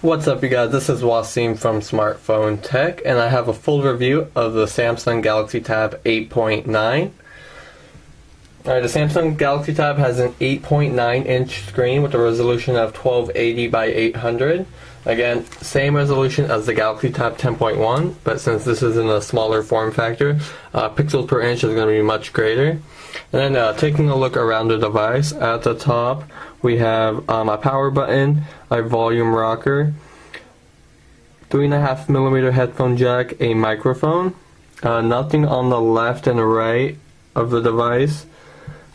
What's up, you guys? This is Wasim from Smartphone Tech, and I have a full review of the Samsung Galaxy Tab 8.9. Alright, the Samsung Galaxy Tab has an 8.9-inch screen with a resolution of 1280 by 800. Again, same resolution as the Galaxy Tab 10.1, but since this is in a smaller form factor, pixels per inch is going to be much greater. And then taking a look around the device, at the top we have a power button, a volume rocker, 3.5mm headphone jack, a microphone, nothing on the left and right of the device.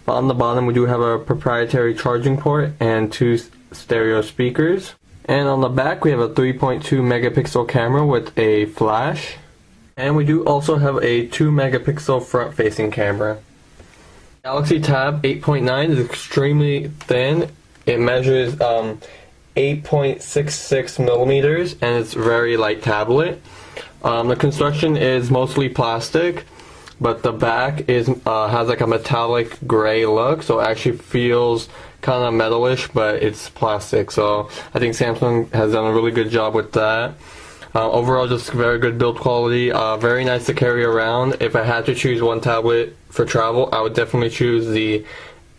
But on the bottom we do have a proprietary charging port and 2 stereo speakers. And on the back we have a 3.2 megapixel camera with a flash. And we do also have a 2 megapixel front facing camera. Galaxy Tab 8.9 is extremely thin. It measures 8.66 millimeters and it's very light tablet. The construction is mostly plastic, but the back is has like a metallic gray look, so it actually feels kind of metalish, but it's plastic. So I think Samsung has done a really good job with that. Overall, just very good build quality, very nice to carry around. If I had to choose one tablet for travel, I would definitely choose the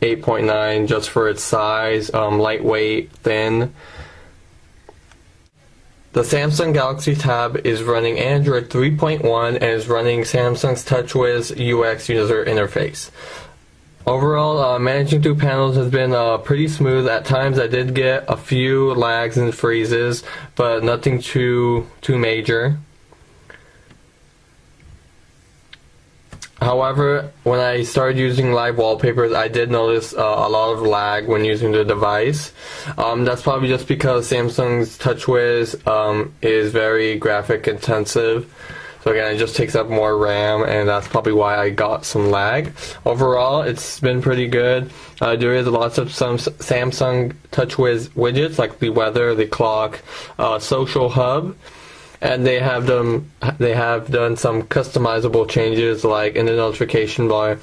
8.9 just for its size, lightweight, thin. The Samsung Galaxy Tab is running Android 3.1 and is running Samsung's TouchWiz UX user interface. Overall, managing through panels has been pretty smooth. At times I did get a few lags and freezes, but nothing too major. However, when I started using live wallpapers, I did notice a lot of lag when using the device. That's probably just because Samsung's TouchWiz is very graphic intensive. So again, it just takes up more RAM, and that's probably why I got some lag. Overall, it's been pretty good. There is lots of some Samsung TouchWiz widgets, like the weather, the clock, social hub, and they have done some customizable changes, like in the notification bar,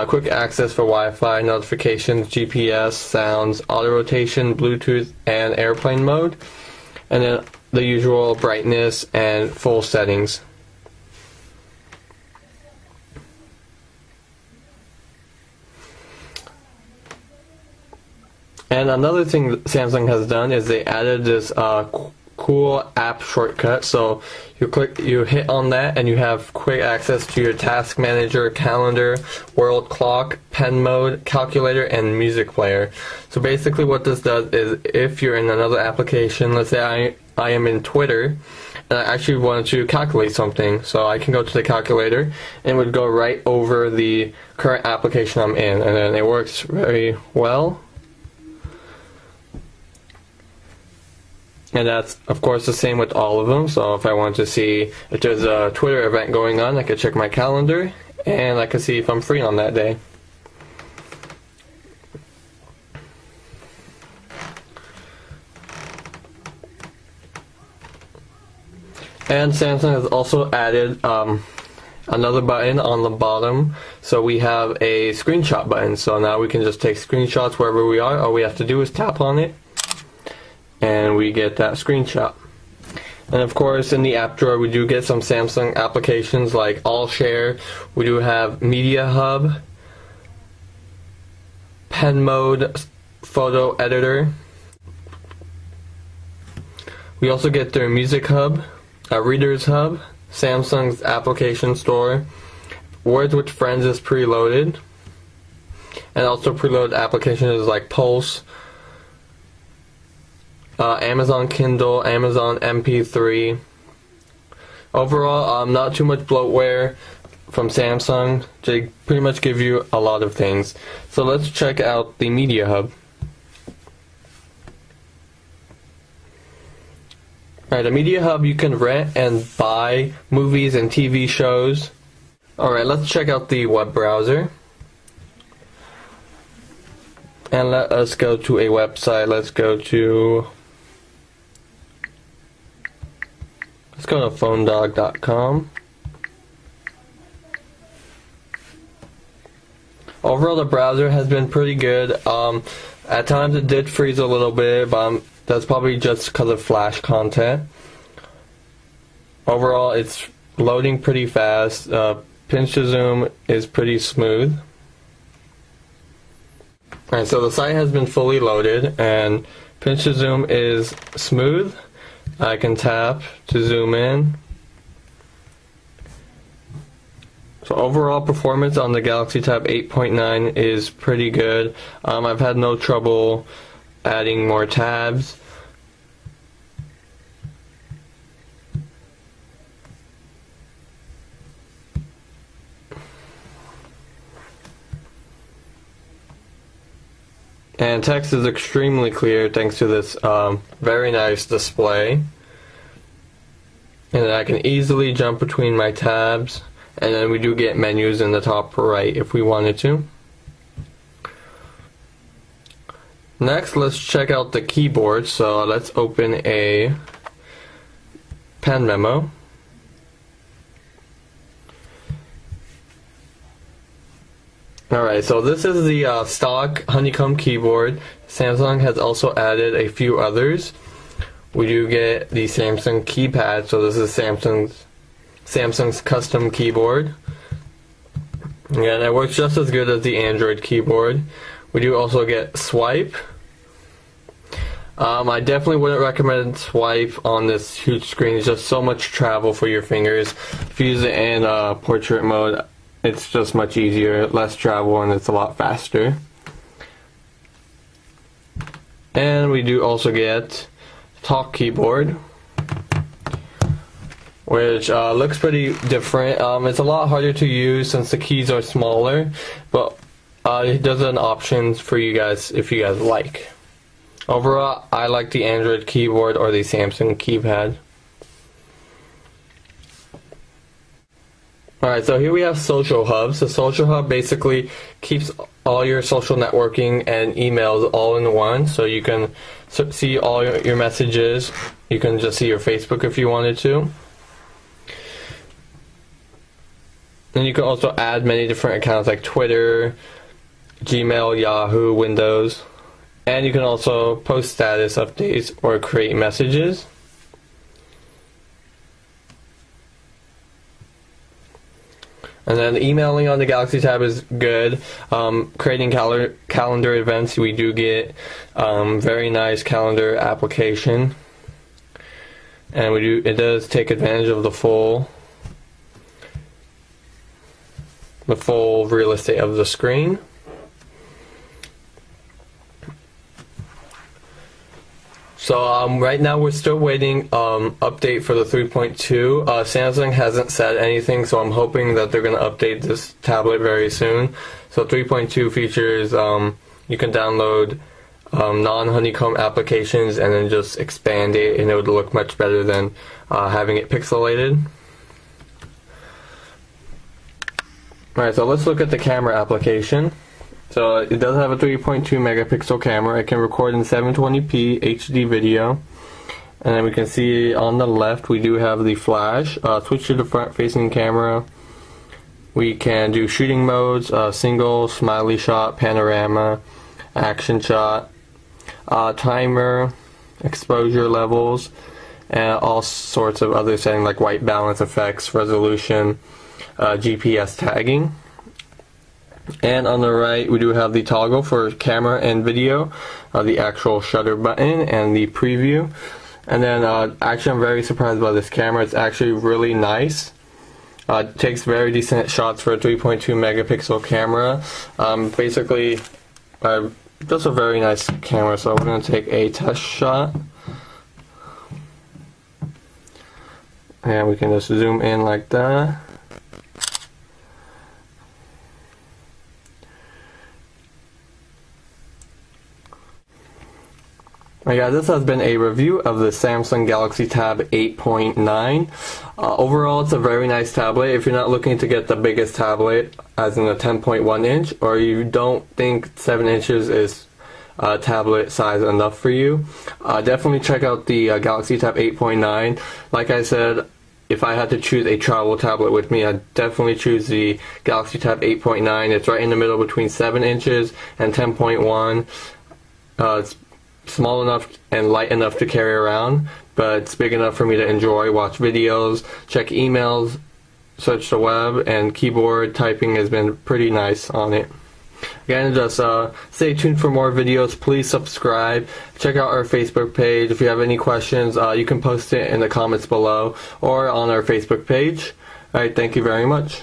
quick access for Wi-Fi, notifications, GPS, sounds, auto rotation, Bluetooth, and airplane mode, and then the usual brightness and full settings. And another thing that Samsung has done is they added this cool app shortcut. So you hit on that and you have quick access to your task manager, calendar, world clock, pen mode, calculator, and music player. So basically what this does is if you're in another application, let's say I am in Twitter, and I actually wanted to calculate something, so I can go to the calculator and it would go right over the current application I'm in, and then it works very well. And that's, of course, the same with all of them. So if I want to see if there's a Twitter event going on, I could check my calendar, and I could see if I'm free on that day. And Samsung has also added another button on the bottom. So we have a screenshot button. So now we can just take screenshots wherever we are. All we have to do is tap on it, and we get that screenshot. And of course, in the app drawer we do get some Samsung applications like All Share. We do have Media Hub, Pen Mode, Photo Editor. We also get their Music Hub, a Readers Hub, Samsung's Application Store, Words with Friends is preloaded, and also preloaded applications like Pulse, Amazon Kindle, Amazon MP3. Overall, not too much bloatware from Samsung. They pretty much give you a lot of things. So let's check out the Media Hub. Alright, the Media Hub, you can rent and buy movies and TV shows. Alright, let's check out the web browser. And let us go to a website. Let's go to phonedog.com. Overall, the browser has been pretty good. At times it did freeze a little bit, but That's probably just because of flash content. Overall, it's loading pretty fast. Pinch to zoom is pretty smooth. Alright, so the site has been fully loaded, and pinch to zoom is smooth. I can tap to zoom in. So overall performance on the Galaxy Tab 8.9 is pretty good. I've had no trouble adding more tabs. And text is extremely clear thanks to this very nice display. And I can easily jump between my tabs. And then we do get menus in the top right if we wanted to. Next, let's check out the keyboard. So let's open a pen memo. Alright, so this is the stock honeycomb keyboard. Samsung has also added a few others. We do get the Samsung keypad, so this is Samsung's custom keyboard. And it works just as good as the Android keyboard. We do also get swipe. I definitely wouldn't recommend swipe on this huge screen. It's just so much travel for your fingers. If you use it in portrait mode, it's just much easier, less travel, and it's a lot faster. And we do also get talk keyboard, which looks pretty different. It's a lot harder to use since the keys are smaller, but it does have options for you guys if you guys like. Overall, I like the Android keyboard or the Samsung keypad. Alright, so here we have Social Hub. So Social Hub basically keeps all your social networking and emails all in one, so you can see all your messages. You can just see your Facebook if you wanted to. And you can also add many different accounts like Twitter, Gmail, Yahoo, Windows. And you can also post status updates or create messages. And then emailing on the Galaxy Tab is good. Creating calendar events, we do get very nice calendar application. And it does take advantage of the full real estate of the screen. So right now we're still waiting update for the 3.2. Samsung hasn't said anything, so I'm hoping that they're going to update this tablet very soon. So 3.2 features you can download non-honeycomb applications and then just expand it, and it would look much better than having it pixelated. Alright, so let's look at the camera application. So it does have a 3.2 megapixel camera. It can record in 720p HD video. And then we can see on the left we do have the flash. Switch to the front facing camera. We can do shooting modes, single, smiley shot, panorama, action shot, timer, exposure levels, and all sorts of other settings like white balance effects, resolution, GPS tagging. And on the right we do have the toggle for camera and video, the actual shutter button, and the preview. And then actually I'm very surprised by this camera. It's actually really nice. It takes very decent shots for a 3.2 megapixel camera. Basically just a very nice camera. So we're going to take a test shot. And we can just zoom in like that. Yeah, this has been a review of the Samsung Galaxy Tab 8.9. Overall, it's a very nice tablet. If you're not looking to get the biggest tablet, as in a 10.1 inch, or you don't think 7 inches is tablet size enough for you, definitely check out the Galaxy Tab 8.9. Like I said, if I had to choose a travel tablet with me, I'd definitely choose the Galaxy Tab 8.9. It's right in the middle between 7 inches and 10.1. It's small enough and light enough to carry around, but it's big enough for me to enjoy, watch videos, check emails, search the web, and keyboard typing has been pretty nice on it. Again, just stay tuned for more videos. Please subscribe. Check out our Facebook page. If you have any questions, you can post it in the comments below or on our Facebook page. Alright, thank you very much.